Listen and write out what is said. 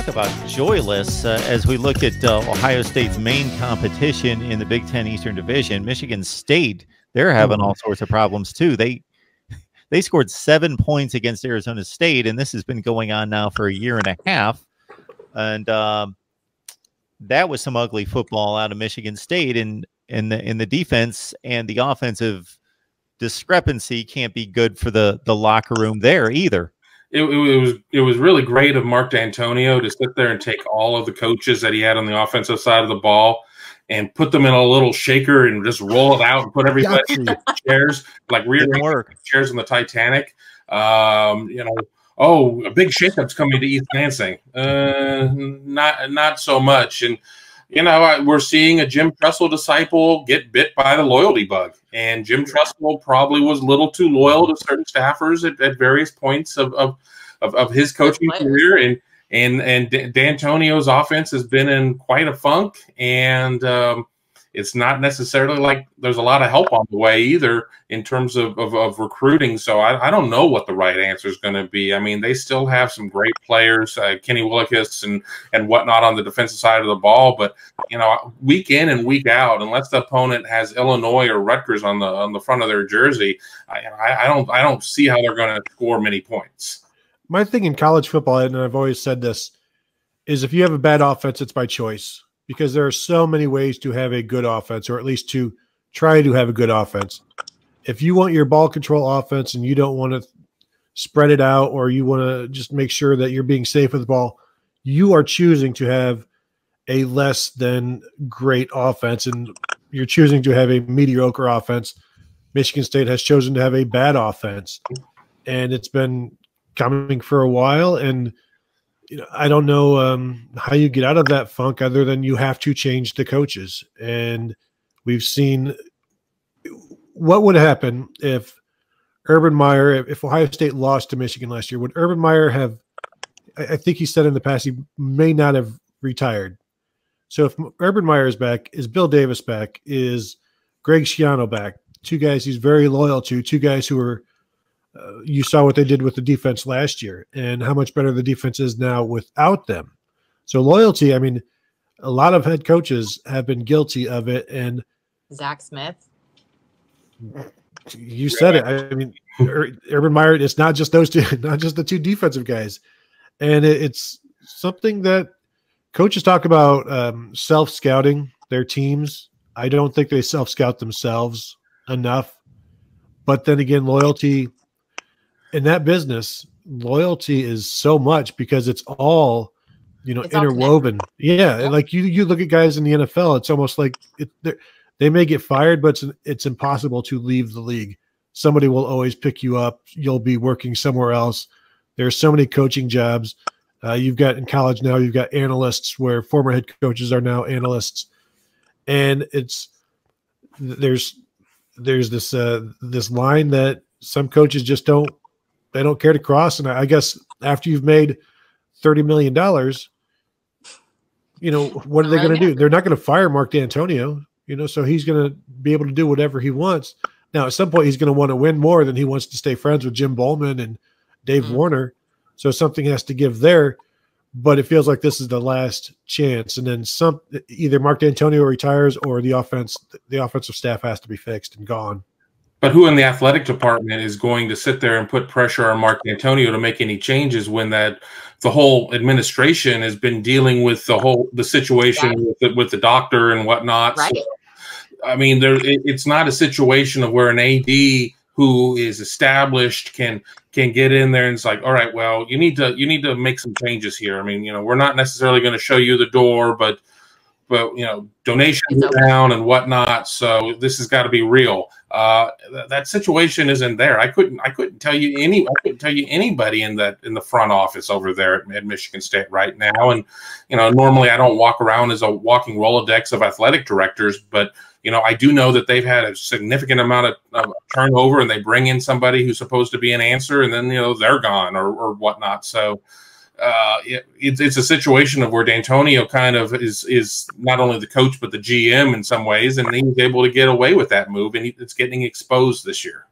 about joyless as we look at Ohio State's main competition in the Big Ten Eastern Division. Michigan State, they're having all sorts of problems too. They scored 7 points against Arizona State, and this has been going on now for a year and a half. And that was some ugly football out of Michigan State, and in the defense and the offensive discrepancy can't be good for the locker room there either. It was really great of Mark D'Antonio to sit there and take all of the coaches that he had on the offensive side of the ball and put them in a little shaker and just roll it out and put everybody in chairs, like rearrange chairs in the Titanic. You know, oh, a big shakeup's coming to East Lansing. Not so much. And you know, we're seeing a Jim Tressel disciple get bit by the loyalty bug, and Jim Tressel probably was a little too loyal to certain staffers at various points of his coaching career. And D'Antonio's offense has been in quite a funk, and it's not necessarily like there's a lot of help on the way either in terms of recruiting. So I don't know what the right answer is going to be. I mean, they still have some great players, Kenny Willekes and whatnot on the defensive side of the ball. But, you know, week in and week out, unless the opponent has Illinois or Rutgers on the front of their jersey, I don't see how they're going to score many points. My thing in college football, and I've always said this, is if you have a bad offense, it's by choice. Because there are so many ways to have a good offense, or at least to try to have a good offense. If you want your ball control offense and you don't want to spread it out, or you want to just make sure that you're being safe with the ball, you are choosing to have a less than great offense, and you're choosing to have a mediocre offense. Michigan State has chosen to have a bad offense, and it's been coming for a while. And you know, I don't know how you get out of that funk other than you have to change the coaches. And we've seen what would happen if Urban Meyer, if Ohio State lost to Michigan last year. Would Urban Meyer have, I think he said in the past, he may not have retired. So if Urban Meyer is back, is Bill Davis back, is Greg Schiano back, two guys he's very loyal to, two guys who are, you saw what they did with the defense last year and how much better the defense is now without them. So loyalty, I mean, a lot of head coaches have been guilty of it. And Zach Smith, you said it. I mean, Urban Meyer, it's not just those two, not just the two defensive guys. And it's something that coaches talk about, self-scouting their teams. I don't think they self-scout themselves enough. But then again, loyalty in that business, loyalty is so much because it's all, you know, interwoven. Yeah. Like you look at guys in the NFL, it's almost like they may get fired, but it's impossible to leave the league. Somebody will always pick you up. You'll be working somewhere else. There's so many coaching jobs. You've got in college now, you've got analysts where former head coaches are now analysts. And there's this line that some coaches just don't care to cross. And I guess after you've made $30 million, you know, what are they going to do? They're not going to fire Mark D'Antonio, you know, so he's going to be able to do whatever he wants. Now, at some point, he's going to want to win more than he wants to stay friends with Jim Bowman and Dave Warner. So something has to give there. But it feels like this is the last chance. And then either Mark D'Antonio retires or the offensive staff has to be fixed and gone. But who in the athletic department is going to sit there and put pressure on Mark D'Antonio to make any changes when the whole administration has been dealing with the situation with the doctor and whatnot? Right. So, I mean, it's not a situation of where an AD who is established can get in there and it's like, all right, well, you need to make some changes here. I mean, you know, we're not necessarily going to show you the door, but you know, donations are down and whatnot. So this has got to be real. That situation isn't there. I couldn't tell you anybody in the front office over there at Michigan State right now. And you know, normally I don't walk around as a walking Rolodex of athletic directors, but you know, I do know that they've had a significant amount of turnover, and they bring in somebody who's supposed to be an answer, and then you know they're gone or whatnot. So. It's a situation of where D'Antonio kind of is not only the coach but the GM in some ways, and he was able to get away with that move, and it's getting exposed this year.